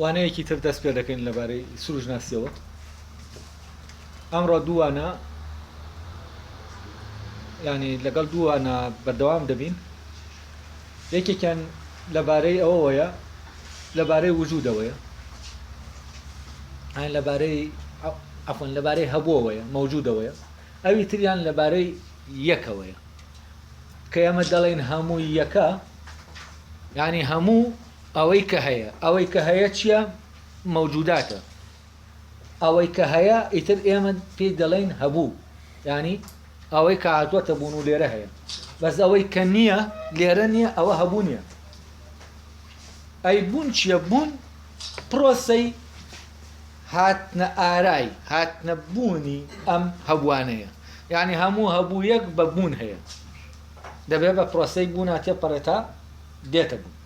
وانەیەکی تر دەست پێ دەکەین لەبارەی سروژناسیەوە. ئەمڕۆ دووانە ینی لەگەڵ دووانە بەردەوام دەبین. یەکێکیان لەبارەی ئەوەیە لەبارەی وجودەوەیە، لەبارەی هەبووەوەیە مەوجودەوەیە. ئەوی تریان لەبارەی یەکەوەیە کە ئێمە دەڵێن هەموو یەکە، ینی هەموو ئەوەی کە هەیە. ئەوەی کە هەیە چییە؟ مەوجوداتە. ئەوەی کە هەیە ئیتر ئێمە پێی دەڵێن هەبوو، ینی ئەوەی کە هاتووەتە بوون و لێرە هەیە. بەس ئەوەی کە نییە لێرە نییە، ئەوە هەبوو نییە. ئەی بوون چییە؟ بوون پرۆسەی هاتنە ئارای هاتنە بوونی ئەم هەبوانەیە. ینی هەموو هەبوو یەک بە بوون هەیە، دەبێت بە پرۆسەی بوون هاتێ پەڕێتا دێتە بوو.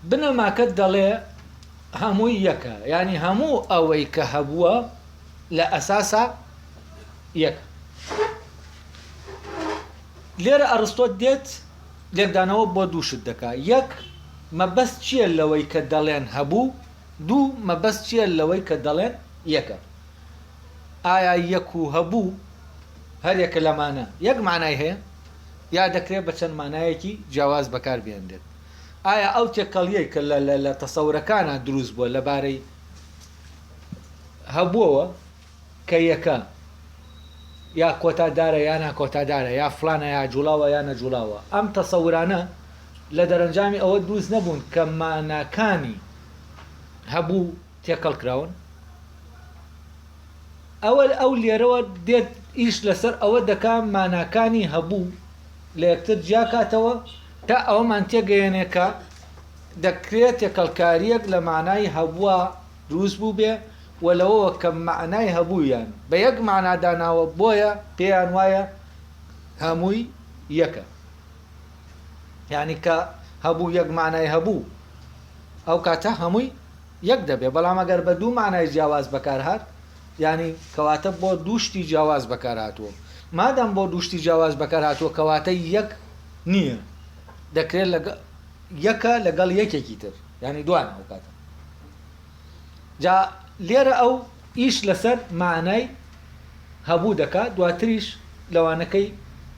بنەماکەت دەڵێ هەمووی یەکە، ینی هەموو ئەوەی کە هەبووە لە ئەساسا یەک. لێرە ئەرستۆ دێت لێکدانەوە بۆ دووشت دەکا. یەک مەبەست چییە لەوەی کە دەڵێن هەبوو؟ دوو مەبەست چییە لەوەی کە دەڵێن یەکە؟ ئایا یەک و هەبوو هەرێکە لەمانە یەک مانای هەیە یا دەکرێت بە چەند مانایەکی جیاواز بەکار بێنرێت؟ ئایا ئەو تێکەڵیەی کە لە تەسەورەکانە دروست بووە لەبارەی هەبووەوە کە یەکە یا کۆتادارە یا ناکۆتادارە، یا فلانە یا جوڵاوە یا نەجوڵاوە، ئەم تەسەورانە لە دەرەنجامی ئەوە دروست نەبوون کە ماناکانی هەبوو تێکەڵ کراون. ئەو لێرەوە دێت ئیش لەسەر ئەوە دەکا ماناکانی هەبوو لە یەکتر جیا کاتەوە تا ئەومان تێگەیەنێکە دەکرێت تێکەڵکاریەک لە مانای هەبووە دروست بوو بێ و لەوەوە کە معنای هەبوویان بە یەک معناداناوە، بۆیە پێیان وایە هەمووی یەکە. یعنی کە هەبوو یەک معنای هەبوو، ئەو کاتە هەمووی یەک دەبێ. بەڵام ئەگەر بە دوو معنای جیاواز بەکارهات، ینی کەواتە بۆ دووشتی جیاواز بەکارهاتوە. مادام بۆ دووشتی جیاواز بەکارهاتوە کەواتە یەک نییە، دەکرێت یەکە لەگەڵ یەکێکی تر، ینی دوان ئەو کاتە. جا لێرە ئەو ئیش لەسەر معنای هەبوو دەکات. دواتریش لەوانەکەی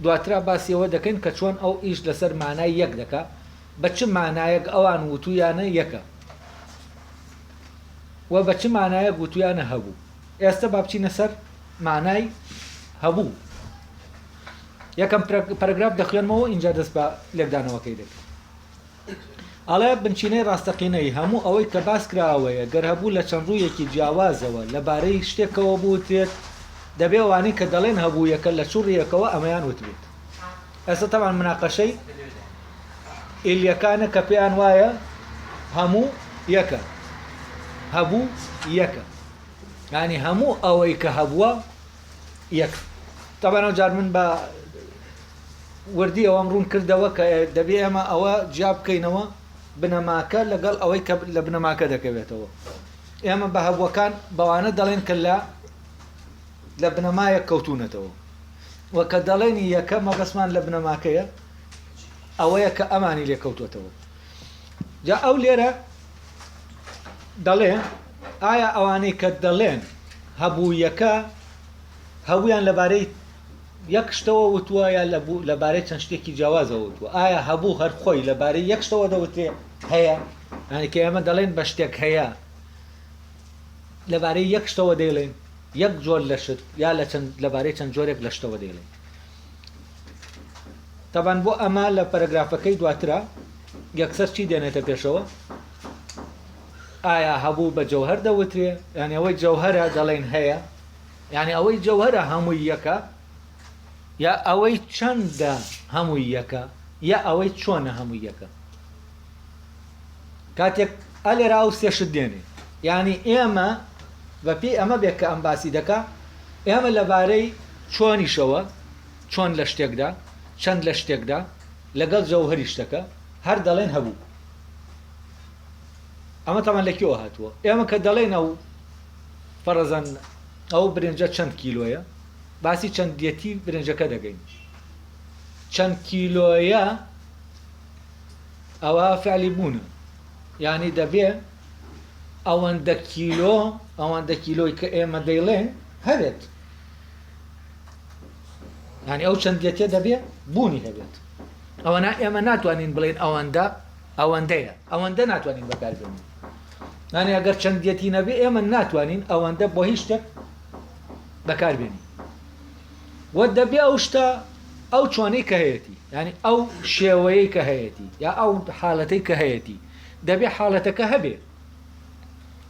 دواترا باسیەوە دەکەین کە چۆن ئەو ئیش لەسەر معنای یەک دەکات، بە چ معنایەک ئەوان وتویانە یەکە و بە چ معنایەک وتویانە هەبوو. ئێستا با بچینە سەر معنای هەبوو. یەکەم پەرەگراف دەخوێنمەوە، اینجا دەست بە لێکدانەوەکەی دەکەین. ئەڵێ بنچینەی ڕاستەقینەی هەموو ئەوەی کە باس کراوەیە گەر هەبوو لە چەند ڕوویەکی جیاوازەوە لەبارەی شتێکەوە بوتێت، دەبێ وانەی کە دەڵێن هەبوو یەکە لە چوڕیەکەوە ئەمەیان وتبێت. ئێستا تەمان مناقەشەی ئیلیەکانە کە پێیان وایە هەموو یەکە، هەبوو یەکە، ینی هەموو ئەوەی کە هەبووە یەک. تەبانەوە جار من بە وردی ئەوەم ڕوون کردەوە کە دەبێ ئێمە ئەوە جیا بکەینەوە بنەماکە لەگەڵ ئەوەی کە لە بنەماکە دەکەوێتەوە. ئێمە بە هەبووەکان بەوانە دەڵێن کە لە بنەمایە کەوتونەتەوە، وە کە دەڵێنی یەکە مەبەسمان لە بنەماکەیە ئەوەیە کە ئەمانی لێ کەوتوێتەوە. جا ئەو لێرە دەڵێ ئایا ئەوانەی کە دەڵێن هەبوو یەکە هەبوویان لەبارەی یەک شتەوە وتووە یا لەبارەی چەند شتێکی جیاوازەوە وتووە؟ ئایا هەبوو هەر خۆی لەبارەی یەک شتەوە دەوتێ هەیە؟ ینی کە ئێمە دەڵێن بە شتێک هەیە لەبارەی یەک شتەوە دەیڵێن، یەک جۆر لە شت یا لەبارەی چەند جۆرێک لە شتەوە دەیڵێن. تەبان بۆ ئەمە لە پەرەگرافەکەی دواترا یەکسەر چی دێنێتە پێشەوە؟ ئایا هەبوو بە جەوهەر دەوترێ؟ یعنی ئەوەی جەوهەرە دەڵێن هەیە، یعنی ئەوەی جەوهەرە هەمووی یەکە، یا ئەوەی چەندە هەمووی یەکە، یا ئەوەی چۆنە هەمووی یەکە. کاتێک ئەلێرا ئەو سێشت دێنێ، یعنی ئێمە بە پێی ئەمە بێت کە ئەم باسی دەکا، ئێمە لەبارەی چۆنیشەوە، چۆن لە شتێکدا، چەند لە شتێکدا لەگەڵ جەوهەری شتەکە هەر دەڵێن هەبوو. ئەمە تەمان لەکیەوە هاتووە. ئێمە کە دەڵێن ئەو فەرەزەن ئەو برنجە چەند کیلۆیە، باسی چەندیەتی برنجەکە دەگەین. چەند کیلۆیە ئەوە فعلی بوونە، یعنی چەند کیلۆیە ئەوە فعلی بوونە. چەند کیلۆیە ئەوە فعلی ماضیە. چەند کیلۆیە ئەوە فعلی ئەمرە. چەند کیلۆیە ئەوە فعلی ئەمرە. چەند کیلۆیە ئەوە فعلی ئەمرە. یعنی دەبێ ئەوەندە کیلۆی کە ئێمە دەیڵێن هەبێت، یعنی ئەو چەندێتێ دەبێ بوونی هەبێت. ئەوەنا ئێمە ناتوانین بڵێن ئەوەندەیە، ئەوەندە ناتوانین بەکاربێنین. یعنی ئەگەر چەندێتی نەبێ ئێمە ناتوانین ئەوەندە بۆ هیچ شتێک بەکاربێنین. وە دەبێ ئەو شتە ئەو چۆنەی کە هەیەی، یعنی ئەو شێوەیەی کە هەیەی یا ئەو حاڵەتەی کە هەیەی دەبێ حاڵەتەکە هەبێ.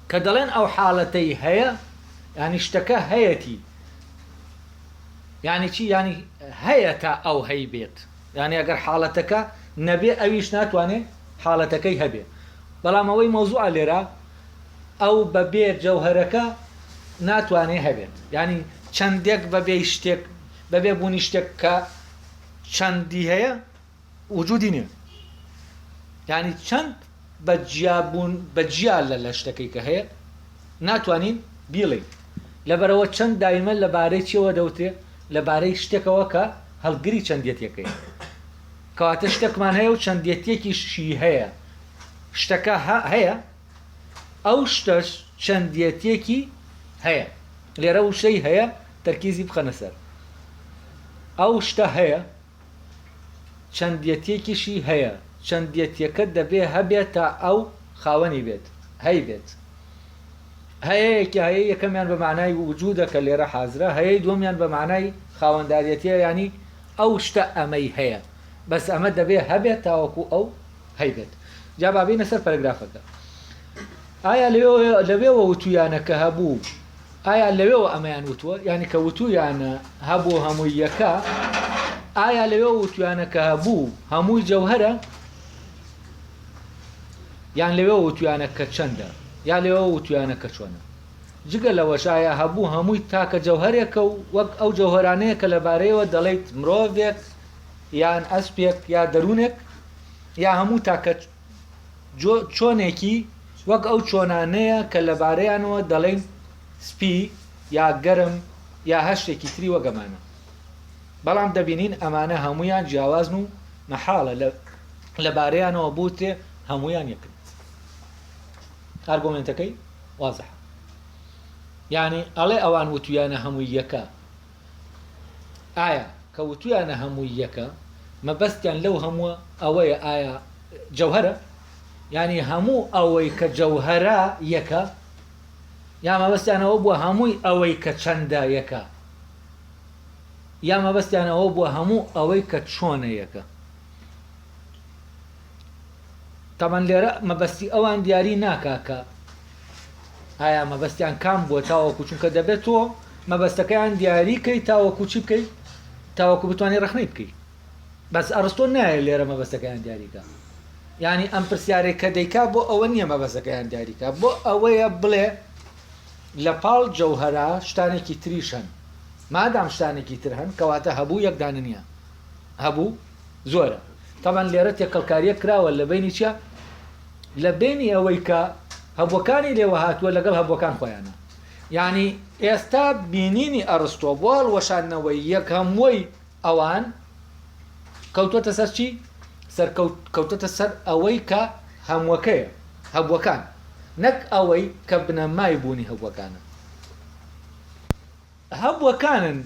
کە دەڵێن ئەو حاڵەتەی هەیە یعنی شتەکە هەیەی، یعنی چی؟ یعنی هەیە تا ئەو هەی بێت. یعنی ئەگەر حاڵەتەکە نەبێ ئەویش ناتوانێت حاڵەتەکەی هەبێ. بەڵام ئەوەی مەوزوعە لێرە ئەو بەبێ جەوهەرەکە ناتوانێت هەبێت، یعنی چەندێک بەبێ شتێک بەبێ بوونی شتێک کە چەندی هەیە وجودی نییە، یعنی چەند بەجیا لە شتەکەی کە هەیە ناتوانین بیڵێ. لەبەرەوە چەند دایمە لەبارەی چیەوە دەوتێ؟ لەبارەی شتێکەوە کە هەڵگری چەندێتیەکەی، کەواتە شتێکمان هەیە و چەندێتیەکیشی هەیە، شتەکە هەیە ئەو شتەش چەندێتیەکی هەیە. لێرە وشەی هەیە تەرکیزی بخەنە سەر ئەو شتە هەیە چەندێتیەکیشی هەیە، چەندێتیەکە دەبێ هەبێت تا ئەو خاوەنی بێت، هەی بێت. هەیەیەکی هەیە یەکەمیان بە معنای وجودە کە لێرە حازرە، هەیەی دووەمیان بە معنای خاوەنداریەتیە، ینی ئەو شتە ئەمەی هەیە، بەس ئەمە دەبێ هەبێت تاوەکو ئەو هەی بێت. جا بابینە سەر پەرەگرافەکە. ئایا لەوێوە وتویانە کە هەبوو، ئایا لەوێوە ئەمەیان وتووە؟ یعنی کە وتویانە هەبوو هەمووی یەکە، ئایا لەوێ وتویانە کە هەبوو هەمووی جەوهەرە؟ یان لەوێ وتویانە کە چەندە؟ یا لەوێ وتویانە کە چۆنە؟ جگە لەوەش ئایا هەبوو هەمووی تاکە جەوهەرێکە و وەک ئەو جەوهەرانەیە کە لەبارەیەوە دەڵێیت مرۆڤێک یان ئەسپێک یا دەروونێک، یا هەموو تاکە چۆنێکی وەک ئەو چۆنانەیە کە لەبارەیانەوە دەڵێن سپی یا گەرم یا هەشتێکی تری وەگەمانە. بەڵام دەبینین ئەمانە هەمویان جیاوازن و مەحاڵە لەبارەیانەوە بوتێ هەمویان یەکن. ئارگومنتەکەی وازح، یعنی ئەڵێ ئەوان وتویانە هەمووی یەکە، ئایا کە وتویانە هەمووی یەکە مەبەستیان لەو هەمووە ئەوەیە ئایا جەوهەرە؟ یعنی هەموو ئەوەی کە جەوهەرە یەکە، یا مەبەستیانەوە بووە هەمووی ئەوەی کە چەندە یەکە، یا مەبەستیانەوە بووە هەموو ئەوەی کە چۆنە یەکە. تەمان لێرە مەبەستی ئەوان دیاری ناکاکە ئایا مەبەستیان کام بووە تاوەکو، چونکە دەبێت تۆ مەبەستەکەیان دیاریکەی تاوەکو چی بکەیت؟ تاوەکو بتوانێت ڕخنەی بکەیت. بەس ئەرستۆ نایە لێرە مەبەستەکەیان دیاریکە، یعنی ئەم پرسیارێک کە دەیکا بۆ ئەوە نییە مەبەستەکەیان دیاریکە، بۆ ئەوەیە بڵێ لە پاڵ جەوهەرە شتانێکی تریشن، مادام شتانێکی تر هەن کەواتە هەبوو یەکدانە نییە، هەبوو زۆرە. تەمان لێرە تێکەڵکاریە کراوە لە بینی چیە؟ لە بینی ئەوەی کە هەبووەکانی لێوە هاتووە لەگەڵ هەبووەکان خۆیانە. یعنی ئێستا بینینی ئەرستۆ بۆ هەڵوەشاندنەوەی یەک هەمووی ئەوان کەوتوەتە سەر چی؟ کەوتوەتە سەر ئەوەی کە هەمووەکەیە، هەبووەکان، نەک ئەوەی کە بنەمای بوونی هەبووەکانە. هەبووەکانن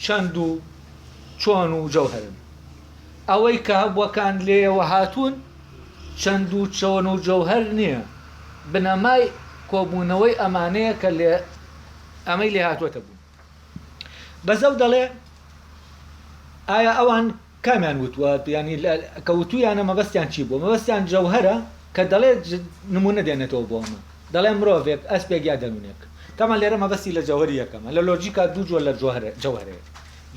چەند و چۆن و جەوهەرن، ئەوەی کە هەبووەکان لێوە هاتوون چەند و چۆن و جەوهەر نییە، بنەمای کۆبوونەوەی ئەمانەیە کە ئەمەی لێ هاتووەتە بوون. بەزەو دەڵێ ئایا ئەوان کامیان وتووە؟ ینی کە وتویانە مەبەستیان چی بوو؟ مەبەستیان جەوهەرە کە دەڵێ نمونە دێنێتەوە بۆ ئەمە، دەڵێ مرۆڤێک ئەسپێک یا دەروونێک. تەمان لێرە مەبەستی لە جەوهەری یەکەمە، لە لۆجیکا دوو جۆر لە جەوهەرەیە،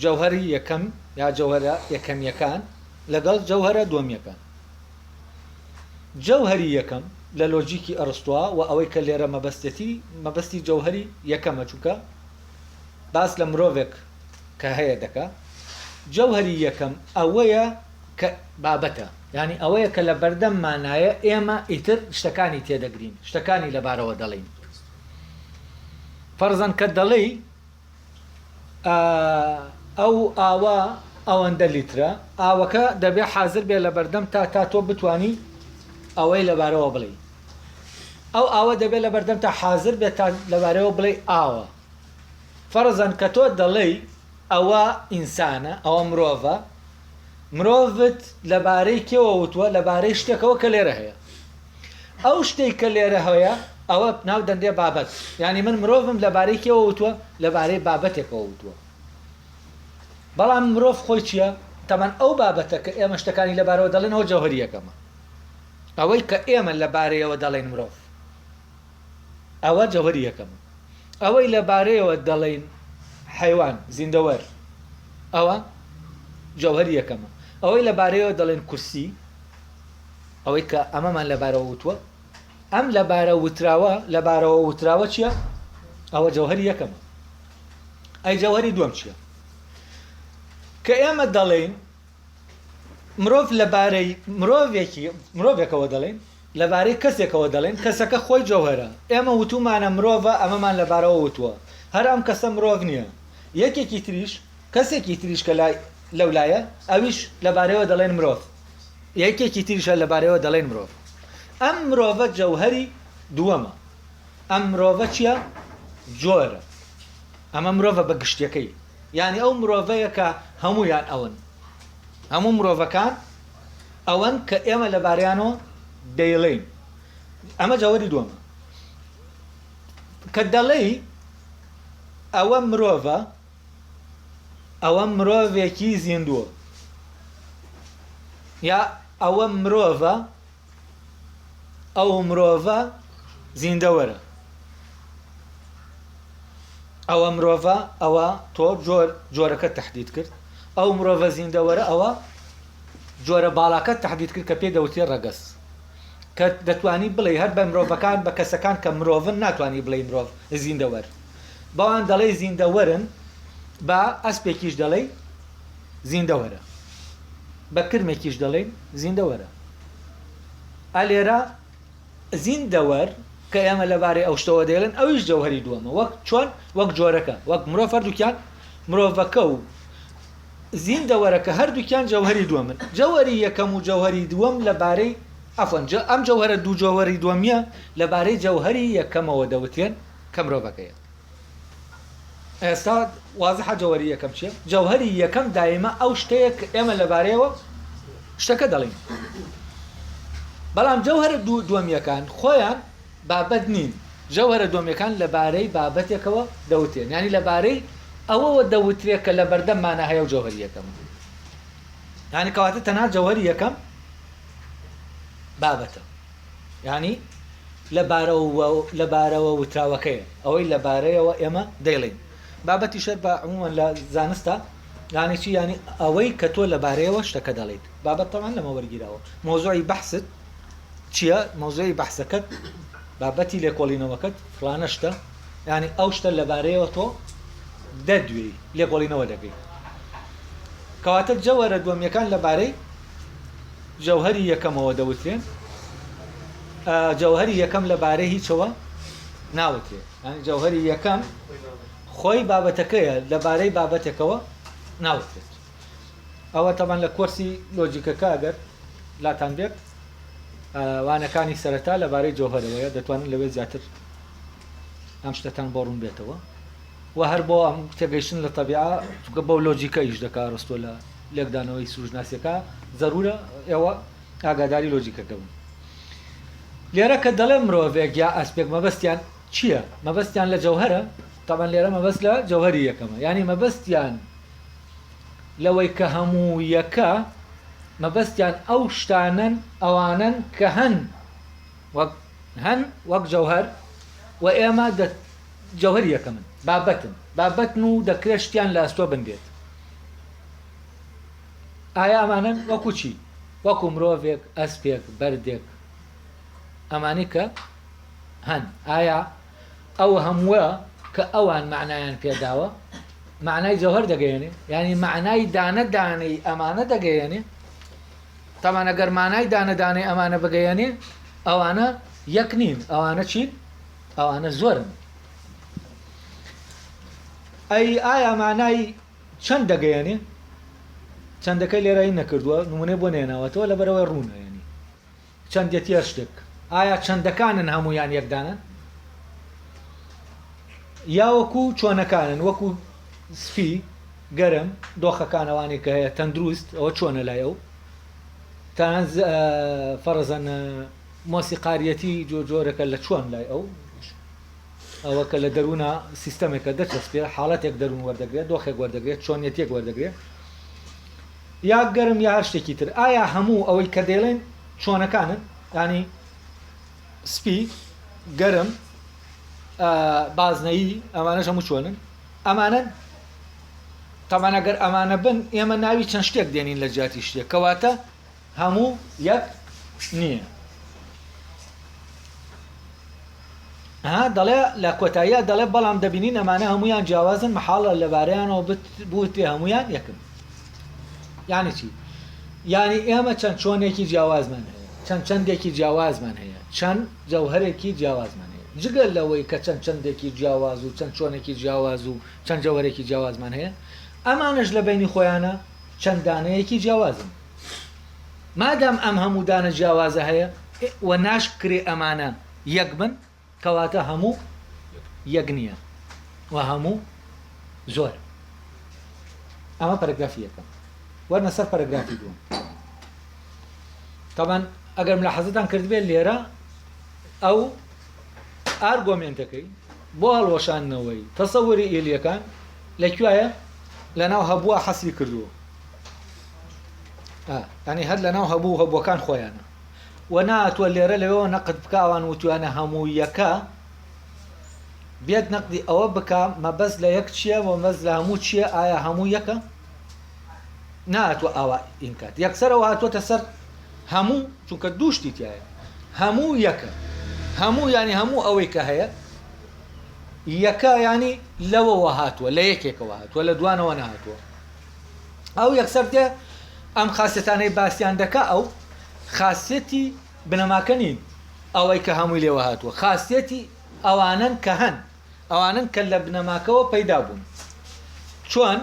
جەوهەری یەکەم یا جەوهەرە یەکەمیەکان لەگەڵ جەوهەرە دووەمیەکان. جەوهەری یەکەم لە لۆجیکی ئەرستۆ و ئەوەی کە لێرە مەبەستی جەوهەری یەکەمە، چووکە باس لە مرۆڤێک کە هەیە دەکا. جەوهەری یەکەم ئەوەیە کە بابەتە، یعنی ئەوەیە کە لە بەردەم مانایە ئێمە ئیتر شتەکانی تێدەگرین، شتەکانی لەبارەوە دەڵێین. فەرزەن کە دەڵێ ئەو ئاوا ئەوەندە لیترە، ئاوەکە دەبێ حازر بێ لە بەردەم تا تۆ بتانی ئەوەی لەبارەوە بڵێ. ئەو ئاوە دەبێت لە بەردەم تا حاضر بێت تا لەبارەوە بڵێ ئاوە فەرزەن کە تۆ دەڵێی ئەوە ئینسانە ئەوە مرۆڤە مرۆڤت لەبارەی کێوە وتووە لەبارەی شتێکەوە کە لێرە هەیە ئەو شتێک کە لێرە هەیە ئەوە ناو دەندێ بابەت یعنی من مرۆڤم لەبارەی کێوە وتووە لەبارەی بابەتێکەوە وتووە بەڵام مرۆڤ خۆی چییە تەمان ئەو بابەتە کە ئێمە شتەکانی لەبارەوە دەڵێن ئەوە جەوهەریەکەمە ئەوەی کە ئێمە لەبارەیەوە دەڵێن مرۆڤ ئەوە جەوهەریەکەمە ئەوەی لەبارەیەوە دەڵێن حیوان زیندەوەر ئەوە جەوهەریەکەمە ئەوەی لەبارەیەوە دەڵێن کورسی ئەوەی کە ئەمەمان لەبارەوە وتووە ئەم لەبارەوە وتراوە چییە ئەوە جەوهەری یەکەمە ئەی جەوهەری دووەم چییە کە ئێمە دەڵێن مرۆڤ لەبارەی مرۆڤێکەوە دەڵێن لەبارەی کەسێکەوە دەڵێن کەسەکە خۆی جەوهەرە ئێمە وتومانە مرۆڤە ئەمەمان لەبارەوە وتووە هەر ئەم کەسە مرۆڤ نییە یەکێکی تریش کەسێکی تریش کە لەولایە ئەویش لەبارەوە دەڵێن مرۆڤ یەکێکی تریشە لەبارەوە دەڵێن مرۆڤ ئەم مرۆڤە جەوهەری دووەمە ئەم مرۆڤە چییە جۆرە ئەمە مرۆڤە بە گشتەکەی یعنی ئەو مرۆڤەیە کە هەموویان ئەون هەموو مرۆڤەکان ئەوەن کە ئێمە لەبارەیانەوە دەیڵێن ئەمە جەوهەری دووەمە کە دەڵێ ئەوە مرۆڤە ئەوە مرۆڤێکی زیندووە یا ئەوە مرۆڤە ئەو مرۆڤە زیندەوەرە ئەوە مرۆڤە ئەوە تۆ جۆرەکە تەحدید کرد ئەو مرۆڤە زیندەوەرە ئەوە جۆرە باڵاکە تەحدید کرد کە پێی دەوتێ ڕەگەس کە دەتوانی بڵێ هەر بە مرۆڤەکان بە کەسەکان کە مرۆڤن ناتوانانی بڵێ مرۆڤ زیندەوەر بەوان دەڵێ زیندەوەرن بە ئەسپێکیش دەڵێ زیندەوەرە بە کرمێکیش دەڵێن زیندەوەرە ئەلێرە زیندەوەر کە ئێمە لەبارەی ئەو شتەوە دەڵێن ئەویش جەوهەری دووەمە وەک چۆن وەک جۆرەکە وەک مرۆڤ هەردووکیان مرۆڤەکە و زیندەوەرەکە هەردووکیان جەوهەری دووەمن جەوهەری یەکەم و جەوهەری دووەم لەبارەی ئەفەن ئەم جەوهەرە دوو جەوهەری دووەمیە لەبارەی جەوهەری یەکەمەوە دەوتێن کە مرۆڤەکەیە ئێستا وازحە جەوهەری یەکەم چییە جەوهەری یەکەم دایمە ئەو شتەیە کە ئێمە لەبارەیەوە شتەکە دەڵێن بەڵام جەوهەرە دووەمیەکان خۆیان بابەت نین جەوهەرە دووەمیەکان لەبارەی بابەتێکەوە دەوتێن ینی لەبارەی ئەوەوە دەوترێت کە لە بەردەممانە هەیە و جەوهەری یەکەم ینی کەواتە تەنها جەوهەری یەکەم بابەتە ینی لەبارەوە وتراوەکەیە ئەوەی لەبارەیەوە ئێمە دەیڵێن بابەتی شەر بە عمومەن لە زانستە یانی چی ینی ئەوەی کە تۆ لەبارەیەوە شتەکە دەڵێیت بابەت تەمان لەمە وەرگیراوە مۆزوعی بەحست چییە مۆزوعی بەحسەکەت بابەتی لێکۆڵینەوەکەت فلانە شتە ینی ئەو شتە لەبارەیەوە تۆ دەدوێی لێکۆڵینەوە دەبێت کەواتە جەوهەرە دووەمیەکان لەبارەی جەوهەری یەکەمەوە دەوترێن جەوهەری یەکەم لەبارەی هیچەوە ناوترێت ینی جەوهەری یەکەم خۆی بابەتەکەیە لەبارەی بابەتێکەوە ناوترێت ئەوە تەمان لە کۆرسی لۆجیکەکە ئەگەر لاتان بێت وانەکانی سەرەتا لەبارەی جەوهەرەوەیە دەتوانن لەوێ زیاتر ئەم شتەتان بۆ ڕوون بێتەوە و هەر بۆ ئەم تێگەیشتن لە تەبیعە چونکە بەو لۆجیکە ئیش دەکا ڕستۆ لە لێکدانەوەی سروشناسیەکە ضرورە ئێوە ئاگاداری لۆجیکەکە بن لێرە کە دەڵێ مرۆڤێک یا ئەسپێک مەبەستیان چییە مەبەستیان لە جەوهەرە تەمان لێرە مەبەست لە جەوهەری یەکەمە ینی مەبەستیان لەوەی کە هەموو یەکە مەبەستیان ئەو شتانن ئەوانن کە هەن وەک جەوهەر و ئێمە جەوهەری یەکەمن بابەتن و دەکرێت شتیان لە ئەستۆ بندێت ئایا ئەمانن وەکو چی وەکو مرۆڤێک ئەسپێک بەردێک ئەمانی کە هەن ئایا ئەو هەمووە کە ئەوان معنایان پێداوە معنای جەوهەر دەگەیەنێ ینی معنای دانەدانەی ئەمانە دەگەیەنێ تەمان ئەگەر معنای دانەدانەی ئەمانە بگەیەنێ ئەوانە یەک نین ئەوانە چین ئەوانە زۆرن ئایا معنای چەند دەگەیەنێ چەندەکەی لێرەی نەکردووە نمونێ بۆ نێناوەتەوە لەبەرەوەی ڕوونە ینی چەندێتی شتێک ئایا چەندەکانن هەمویان یەکدانن یا وەکو چۆنەکانن وەکو سفی گەرم دۆخەکانەوانی کە هەیە تەندروست ئەوە چۆنە لای ئەو تان فەرزەن مۆسیقاریەتی جۆرەکە لە چۆن لای ئەو ئەوە کە لە دەروونە سیستەمێکە دەچەسپێ حاڵەتێک دەروون وەردەگرێت دۆخێک وەردەگرێت چۆنیەتێک وەردەگرێت یا گەرم یا هەر شتێکی تر ئایا هەموو ئەوەی کە دێڵێن چۆنەکانن ینی سپی گەرم بازنەیی ئەمانەش هەموو چۆنن ئەمانن تەمان ئەگەر ئەمانە بن ئێمە ناوی چەند شتێک دێنین لە جیاتی شتێک کەواتە هەموو یەک نییە دەڵێ لە کۆتاییە دەڵێ بەڵام دەبینین ئەمانە هەمویان جیاوازن مەحاڵە لەبارەیانەوە بوتێ هەمویان یەکن یانی چی یانی ئێمە چەند چۆنێکی جیاوازمان هەیە چەند چەندێکی جیاوازمان هەیە چەند جەوهرێکی جیاوازمان هەیە جگەل لەوەی کە چەند چەندێکی جیاواز و چەند چۆنێکی جیاواز و چەند جەوهرێکی جیاوازمان هەیە ئەمانش لە بینی خۆیانە چەند دانەیەکی جیاوازن مادام ئەم هەموو دانە جیاوازە هەیە و ناشکرێ ئەمانە یەک بن کەواتە هەموو یەک نییە و هەموو زۆر ئەمە پەرەگرافی یەکەم وەرنە سەر پەرەگرافی دووەم طبعا ئەگەر ملاحەزەتان کردبێت لێرە ئەو ئارگۆمێنتەکەی بۆ هەڵوەشانەوەی تەسەووری ئێلیەکان لەکوایە لەناو هەبووە حەسری کردووە ینی هەر لەناو هەبووەکان خۆیانە و ناتوە لێرە لەوەوە نەقد بکاوان وتوانە هەموو یەکە بێت نەقدی ئەوە بکە مەبەست لە یەک چییە و مەبەست لە هەموو چییە ئایا هەموو یەکە ناتوە ئاوا ئینکات یەکسەرەوە هاتووەتە سەر هەموو چونکە دووشتی تایە هەموو یەکە هەموو ینی هەموو ئەوەی کە هەیە یەکە ینی لەوەوە هاتووە لە یەکێکەوە هاتووە لە دوانەوە نهاتووە ئەو یەکسەر دێ ئەم خاصێتانەی باسییان دەکا ئەو خاصێتی بنەماکە نین ئەوەی کە هەمووی لێوە هاتووە خاصێتی ئەوانن کە هەن ئەوانن کە لە بنەماکەوە پەیدا بوون چۆن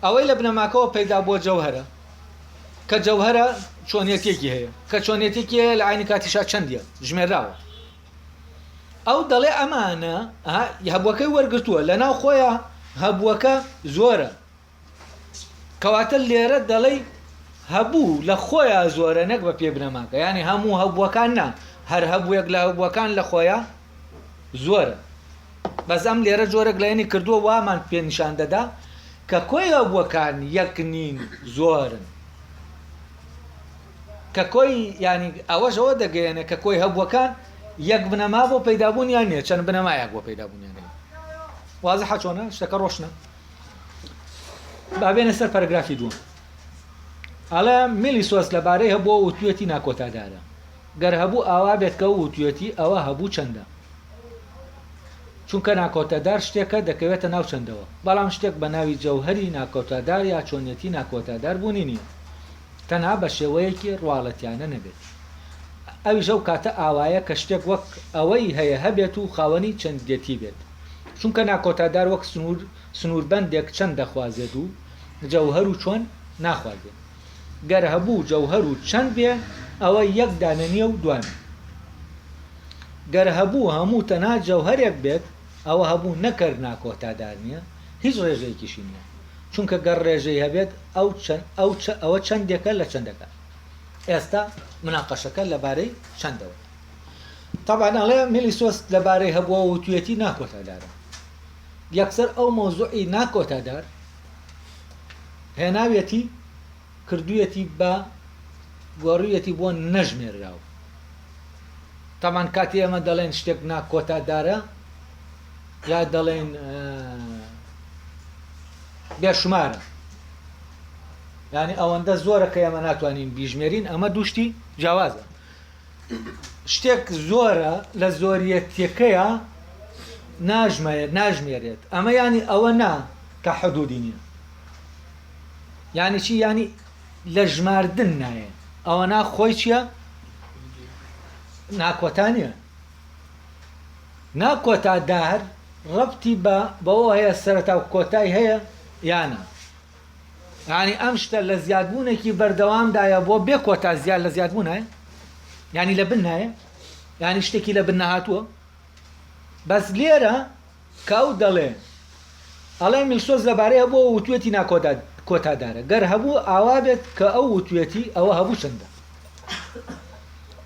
ئەوەی لە بنەماکەوە پەیدا بۆ جەوهرە کە جەوهرە چۆنیەتێکی هەیە کە چۆنیەتێکی هەیە لە عینی کاتیشا چەندیە ژمێراوە ئەو دەڵێ ئەمانە هەبووەکەی وەرگرتووە لە ناو خۆیە هەبووەکە زۆرە کەواتە لێرە دەڵێ هەبوو لە خۆیان زۆرە نەک بە پێ بنەماکە ینی هەموو هەبووەکان نا هەر هەبوویەک لە هەبووەکان لە خۆیان زۆرە بەس ئەم لێرە جۆرەك لە ینی کردووە وامان پێ نیشان دەدا کە کۆی هەبووەکان یەک نین زۆرن کە کۆی ینی ئەوەش ئەوە دەگەیەنێ کە کۆی هەبووەکان یەک بنەما بۆ پەیدابوونیان نییە چەند بنەمایەک بۆ پەیدابوونیان هەیە وازەحە چۆنە شتەکە ڕۆشنە بابێنە سەر پەرەگرافی دووەم ئەڵێ میلیسۆس لەبارەی هەبووە وتوێتی ناکۆتادارە گەر هەبوو ئاوا بێت کە وتوێتی ئەوە هەبوو چەندە چونکە ناکۆتادار شتێکە دەکەوێتە ناو چەندەوە بەڵام شتێک بە ناوی جەوهری ناکۆتادار یا چۆنیەتی ناکۆتادار بوونی نییە تەنها بە شێوەیەکی ڕواڵەتیانە نەبێت ئەویش ئەو کاتە ئاوایە کە شتێک وەک ئەوەی هەیە هەبێت و خاوەنی چەندێتی بێت چونکە ناکۆتادار وەک سنووربەندێک چەند دەخوازێت و جەوهر و چۆن ناخوازێت گەر هەبوو جەوهر و چەند بێ ئەوە یەک دانە نییە و دوانە گەر هەبوو هەموو تەنها جەوهرێک بێت ئەوە هەبوو نەکرد ناکۆتادار نییە هیچ ڕێژەیەکیشی نییە چونکە گەر ڕێژەی هەبێت ئەوە چەندێکە لە چەندەکە ئێستا مناقەشەکە لەبارەی چەندەوە طبعا ئەڵێ میلیسۆس لەبارەی هەبووە وتوێتی ناکۆتادارە یەکسەر ئەو مۆزوعی ناکۆتادار هێناوێتی کردوویەتی بە گۆڕوویەتی بۆ نەژمێراوە تامان کاتی ئەمە دەڵێن شتێک ناکۆتادارە یا دەڵێن بێشمارە یعنی ئەوەندە زۆرە کە ئێمە ناتوانین بیژمێرین ئەمە دووشتی جیاوازە شتێک زۆرە لە زۆریەتیەکەیە ناژمێرێت ئەمە ینی ئەوە نا کە حدودی نییە یعنی چی ینی لە ژماردن نایە ئەوە نا خۆی چییە ناکۆتانیە ناکۆتادار ڕەبتی بەوە هەیە سەرەتا و کۆتای هەیە یانە ینی ئەم شتە لە زیادبوونێکی بەردەوامدایە بۆ بێ کۆتا زیاد لە زیادبوون هەیە ینی لە بن نایە یعنی شتێکی لە بن نەهاتووە بەس لێرە کە ئەو دەڵێ ئەڵێ میلسۆز لەبارەی بۆ وتوێتی ناکۆتادارە گەر هەبوو ئاوا بێت کە ئەو وتوێتی ئەوە هەبوو چەندە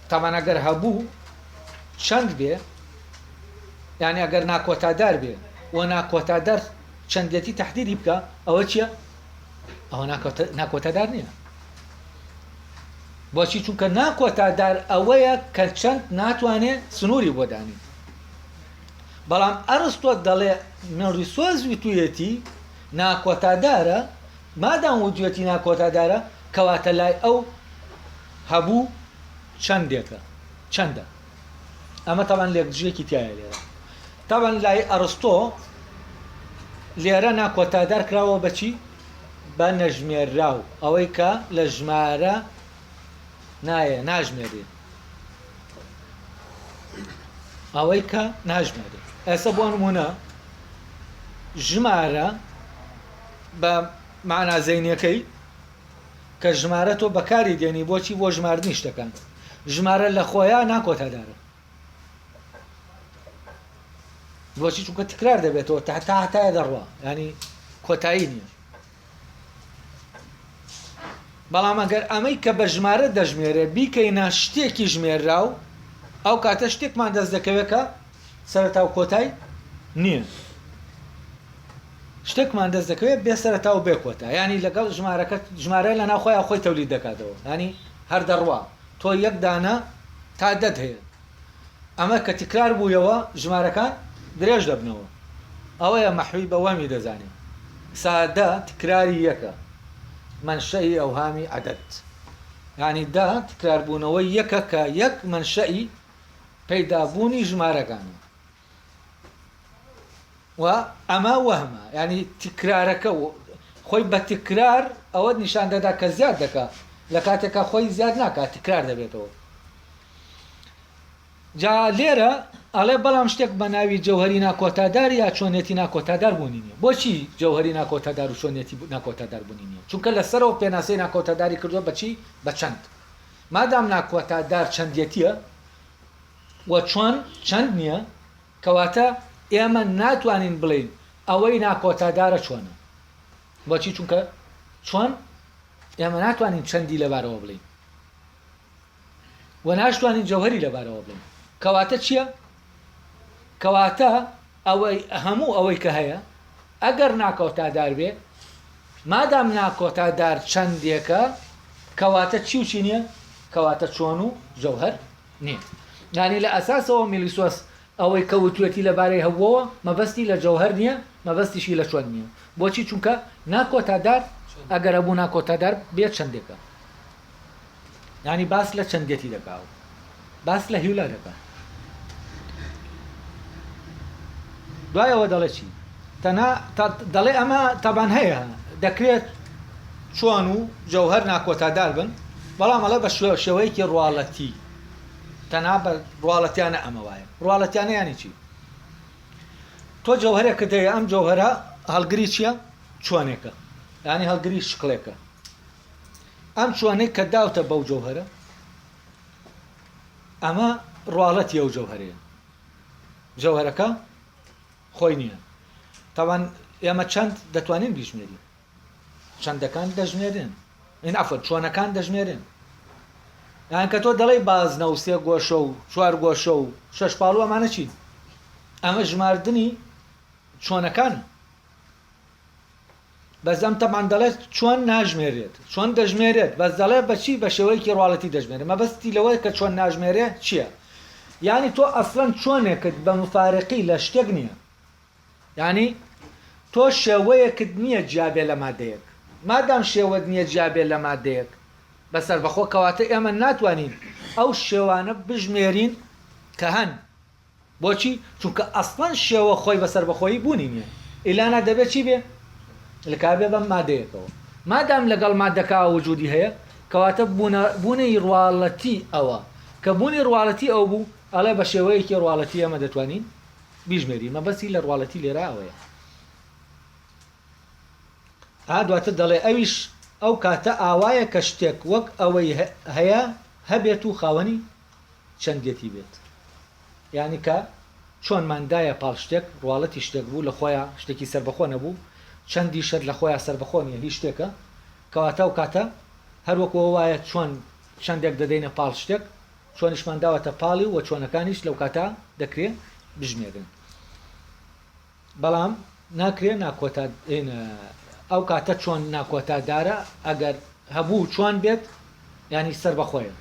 تامان ئەگەر هەبوو چەند بێ یعنی ئەگەر ناکۆتادار بێ و ناکۆتادار چەندێتی تەحدیدی بکە ئەوە چییە؟ ئەوە ناکۆتادار نییە بۆچی چونکە ناکۆتادار ئەوەیە کە چەند ناتوانێت سنووری بۆ دانی بەڵام ئەرستۆ دەڵێ مێڕیسۆز وتوێتی ناکۆتادارە مادام وتوێتی ناکۆتادارە کەواتە لای ئەو هەبوو چەندێکە چەندە ئەمە تاوان لێکدژێکی تایە لێرە تاوان لای ئەرستۆ لێرە ناکۆتادار کراوە بەچی بە نەژمێراو ئەوەی کە لە ژمارە ناژمێرێ ئەوەی کە ناژمێرێ ئێستا بۆ نمونە ژمارە بە معنا زەینەکەی کە ژمارە تۆ بەکاری دێنی بۆچی بۆ ژماردنی شتەکان ژمارە لە خۆیان ناکۆتادارە بۆچی چونکە تکرار دەبێتەوە تا هەتایە دەڕوا ینی کۆتایی نییە بەڵام ئەگەر ئەمەی کە بە ژمارە دەژمێرێ بیکەینە شتێکی ژمێرراو ئەو کاتە شتێکمان دەست دەکەوێت کە سەرەتا و کۆتای نییە شتێکمان دەست دەکەوێت بێ سەرەتا و بێ کۆتا ینی لەگەڵ ژمارە لە ناوخۆیان خۆی تەولید دەکاتەوە ینی هەر دەڕوا تۆ یەک دانە تا دەت هەیە ئەمە کە تکرار بوویەوە ژمارەکان درێژ دەبنەوە ئەوەیە مەحوی بە وەمی دەزانێت سادە تکراری یەکە منشەی ئەوهامی عەدەد یعنی دا تکراربوونەوەی یەکە کە یەک منشەی پەیدابوونی ژمارەکانە و ئەمە وەهمە ینی تکرارەکە خۆی بە تکرار ئەوە نیشان دەدا کە زیاد دەکات لە کاتێکە خۆی زیاد ناکات تکرار دەبێتەوە جا لێرە ئەڵێ بەڵام شتێک بە ناوی جەوهەری ناکۆتادار یا چۆنێتی ناکۆتادار بوونی نییە بۆچی جەوهەری ناکۆتادار و چۆنێتی ناکۆتادار بوونی نییە چونکە لەسەرەوە پێناسەی ناکۆتاداری کردووە بەچی بە چەند مادام ناکۆتادار چەندێتیە و چۆن چەند نییە کەواتە ئێمە ناتوانین بڵین ئەوەی ناکۆتادارە چۆنە بۆچی چونکە چۆن ئێمە ناتوانین چەندی لەبارەوە بڵین و ناشتوانین جەوهەری لەبارەوە بڵین کەواتە چییە؟ کەواتە ئەوەی هەموو ئەوەی کە هەیە ئەگەر ناکۆتادار بێ مادام ناکۆتادار چەندێکە کەواتە چی و چی نییە؟ کەواتە چۆن و جەوهەر نییە یعنی لە ئەساسەوە میلیسۆس ئەوەی کەوتوێتی لەبارەی هەبووەوە مەبەستی لە جەوهەر نییە مەبەستیشی لە چۆن نییە بۆچی چونکە ناکۆتادار ئەگەر هەبوو ناکۆتادار بێت چەندێکە یعنی باس لە چەندێتی دەکاو باس لە هیولا دەکات دوایەوە دەڵێ چی دەڵێ ئەمە تەبان هەیە دەکرێت چۆن و جەوهەر ناکۆتادار بن بەڵام ئەڵێ بە شێوەیەکی ڕواڵەتی تەنها بە ڕواڵەتیانە ئەمە وایە ڕواڵەتیانە یانی چی تۆ جەوهەرێکە دەیە ئەم جەوهەرە هەڵگری چییە چۆنێکە یعنی هەڵگری شقلێکە ئەم چۆنەی کە داوتە بەو جەوهەرە ئەمە ڕواڵەتی ئەو جەوهەرەیە جەوهەرەکە خۆی نییە تاوان ئێمە چەند دەتوانین بیژمێرین چەندەکان دەژمێرن این ئەفەت چۆنەکان دەژمێرن یان کە تۆ دەڵێ بازنە و سێ گۆشە و چوار گۆشە و شەش پاڵوە ئەمانە چین ئەمە ژماردنی چۆنەکانە بەزەم تەمان دەڵێت چۆن ناژمێرێت چۆن دەژمێرێت بەس دەڵێ بەچی بە شێوەیەکی ڕواڵەتی دەژمێرێت مەبەستی لەوەی کە چۆن ناژمێرێ چییە یعنی تۆ ئەسڵەن چۆنێکت بە مفارقی لە شتێک نییە یعنی تۆ شێوەیەکت نییە جیابێ لە مادەیەک مادام شێوەت نییە جیابێ لە مادەیەک بەسەر بەخۆ کەواتە ئێمە ناتوانین ئەو شێوانە بژمێرین کە هەن بۆچی چونکە ئەسڵەن شێوە خۆی بەسەر بەخۆی بوونی نییە ئیلانا دەبێت چی بێ لەکابێ بەم مادەیەکەوە مادام لەگەڵ مادەکە وجودی هەیە کەواتە بوونەی ڕواڵەتی ئەوە کە بوونی ڕواڵەتی ئەو بوو ئەڵێ بە شێوەیەکی ڕواڵەتی ئەمە دەتوانین بیژمێری مەبەستی لە ڕواڵەتی لێرە ئەوەیە دواتر دەڵێ ئەویش ئەو کاتە ئاوایە کە شتێک وەک ئەوەی هەیە هەبێت و خاوەنی چەندێتی بێت یعنی کە چۆن مادایە پاڵ شتێک ڕواڵەتی شتێک بوو لە خۆیان شتێکی سربەخۆ نەبوو چەندی شت لە خۆیان سربەخۆ نیە هیچ شتێکە کەواتە و کاتە هەروەکەوە وایە چۆن چەندێک دەدەینە پاڵ شتێک چۆنیشمان داوەتە پاڵی و چۆنەکانیش لەو کاتە دەکرێت بژمێرن بەڵام ناکرێت ناکۆتا ئەو کاتە چۆن ناکۆتادارە ئەگەر هەبوو چۆن بێت ینی سربەخۆیە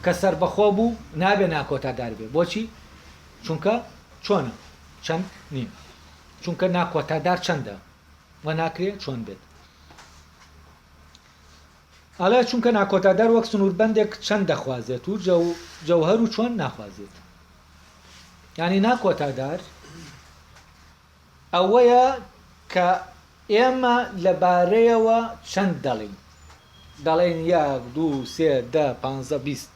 کە سربەخۆ بوو نابێ ناکۆتادار بێ بۆچی چونکە چۆنە چەند نییە چونکە ناکۆتادار چەندە و ناکرێت چۆن بێت ئەڵێ چونکە ناکۆتادار وەک سنووربەندێک چەند دەخوازێت و جەوهەر و چۆن ناخوازێت ینی ناکۆتادار ئەوەیە کە ئێمە لەبارەیەوە چەند دەڵێن 1 2 3 10 15 20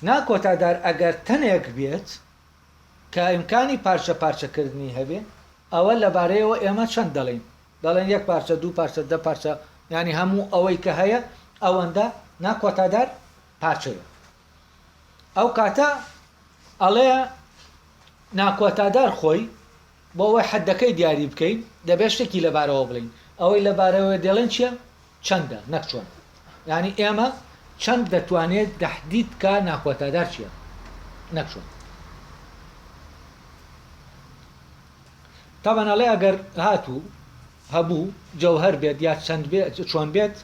ناکۆتادار ئەگەر تەنێک بێت کە ئیمکانی پارچە پارچەکردنی هەبێ ئەوە لەبارەیەوە ئێمە چەند دەڵێن 1 پارچە 2 پارچە 10 پارچە ینی هەموو ئەوەی کە هەیە ئەوەندە ناکۆتادار پارچەیە ئەو کاتە ئەڵێ ناکۆتادار خۆی بۆ ئەوەی حەدەکەی دیاری بکەین دەبێت شتێکی لەبارەوە بڵین ئەوەی لەبارەوە دێڵێن چییە چەندە نەک چۆن ینی ئێمە چەند دەتوانێت تەحدید کە ناکۆتادار چییە نەک چۆن تاوان ئەڵێ ئەگەر هاتوو هەبوو جەوهەر بێت یا چەند بێت چۆن بێت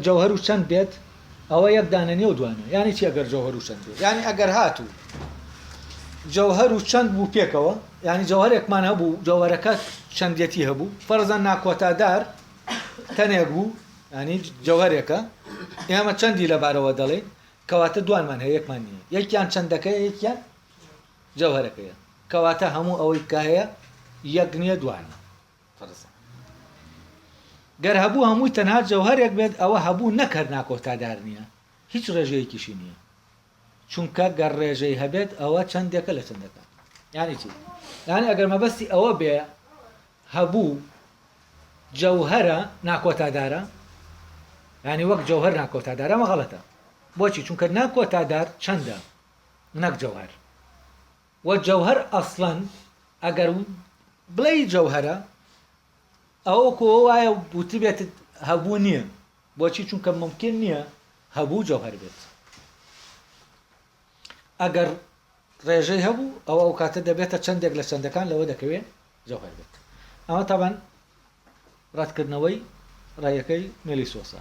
جەوهەر و چەند بێت ئەوە یەک دانە نێو دوانە ینی چی ئەگەر جەوهەر و چەند بێت ینی ئەگەر هاتوو جەوهەر و چەند بوو پێکەوە ینی جەوهەرێکمان هەبوو جەوهەرەکە چەندێتی هەبوو فەرزان ناکۆتادار تەنێک بوو ینی جەوهەرێکە ئێمە چەندی لەبارەوە دەڵێن کەواتە دوانمان هەیە یەکمان نییە یەکیان چەندەکەی یەکیان جەوهەرەکەیە کەواتە هەموو ئەوەی کە هەیە یەک نییە دوانە گەر هەبوو هەمووی تەنها جەوهەرێک بێت ئەوە هەبوو نەکرد ناکۆتادار نییە هیچ ڕێژەیەکیشی نییە چونکە گەر ڕێژەی هەبێت ئەوە چەندێکە لە چەندەکە یانی چی یانی ئەگەر مەبەستی ئەوە بێ هەبوو جەوهەرە ناکۆتادارە ینی وەک جەوهەر ناکۆتادارە ئەمە غەڵەتە بۆچی چونکە ناکۆتادار چەندە نەک جەوهەر و جەوهەر ئەسڵەن ئەگەر بڵێ جەوهەرە ئەوە کۆ وایە وتی بێت هەبوو نییە بۆچی چونکە ممکن نییە هەبوو جەوهەر بێت ئەگەر ڕێژەی هەبوو ئەوە ئەو کاتە دەبێتە چەندێک لە چەندەکان لەوە دەکەوێت جەوهەر بێت ئەمە تاوان ڕەتکردنەوەی ڕێیەکەی مێلیسۆسە